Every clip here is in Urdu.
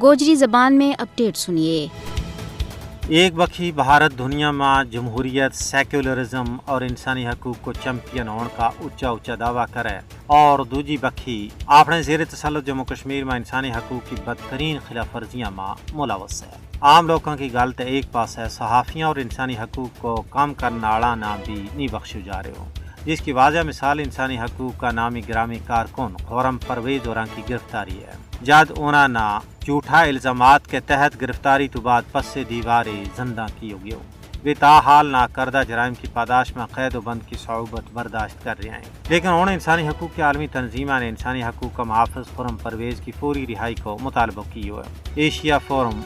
گوجری زبان میں اپڈیٹ سنیے۔ ایک بکھی بھارت دنیا میں جمہوریت، سیکولرزم اور انسانی حقوق کو چیمپئن ہونے کا اچا دعویٰ کرے، اور دوجی بکھی اپنے زیر تسلط جموں کشمیر میں انسانی حقوق کی بدترین خلاف ورزیاں میں ملوث ہے۔ عام لوگوں کی گل تو ایک پاس ہے، صحافیوں اور انسانی حقوق کو کام کرنے والا نہ بھی نہیں بخشے جا رہے ہوں، جس کی واضح مثال انسانی حقوق کا نامی گرامی کارکن خرم پرویز اور کی گرفتاری ہے۔ جد انہوں نے جھوٹا الزامات کے تحت گرفتاری تو بعد پس سے دیواریں زندہ کی ہوگی، وہ تاحال نہ کردہ جرائم کی پاداش میں قید و بند کی صعوبت برداشت کر رہے ہیں، لیکن انہوں نے انسانی حقوق کی عالمی تنظیموں نے انسانی حقوق کا محافظ خرم پرویز کی فوری رہائی کو مطالبہ کی ہے۔ ایشیا فورم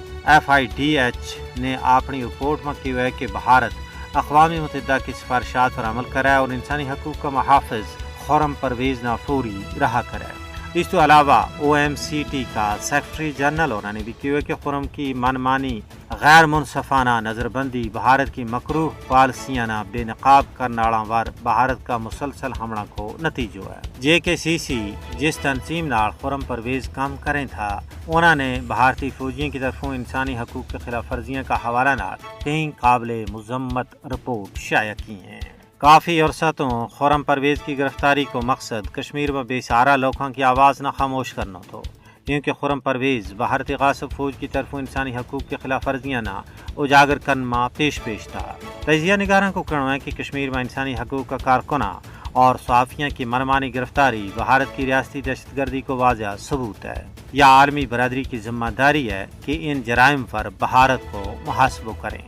FIDH نے اپنی رپورٹ میں کی ہے کہ بھارت اقوام متحدہ کی سفارشات پر عمل کرے اور انسانی حقوق کا محافظ خرم پرویز نہ فوری رہا کرے۔ اس کے علاوہ OMCT کا سیکرٹری جنرل انہوں نے بھی کیا کہ خرم کی منمانی غیر منصفانہ نظر بندی بھارت کی مکروہ پالیسیاں بے نقاب کرنے والا بھارت کا مسلسل حملہ کو نتیجہ ہے۔ JKCC جس تنظیم نال خرم پرویز کام کریں تھا، انہوں نے بھارتی فوجیوں کی طرفوں انسانی حقوق کے خلاف ورزیاں کا حوالہ نال کئی قابل مذمت رپورٹ شائع کی ہیں۔ کافی عرصہ تو خرم پرویز کی گرفتاری کو مقصد کشمیر میں بے سہارا لوگوں کی آواز نہ خاموش کرنا تھا، کیونکہ خرم پرویز بھارتی غاصب فوج کی طرف انسانی حقوق کی خلاف ورزیاں نہ اجاگر کرنے میں پیش تھا۔ تجزیہ نگاروں کو کہنا ہے کہ کشمیر میں انسانی حقوق کا کارکنہ اور صحافیوں کی منمانی گرفتاری بھارت کی ریاستی دہشت گردی کو واضح ثبوت ہے۔ یہ عالمی برادری کی ذمہ داری ہے کہ ان جرائم پر بھارت کو محاسبہ کریں۔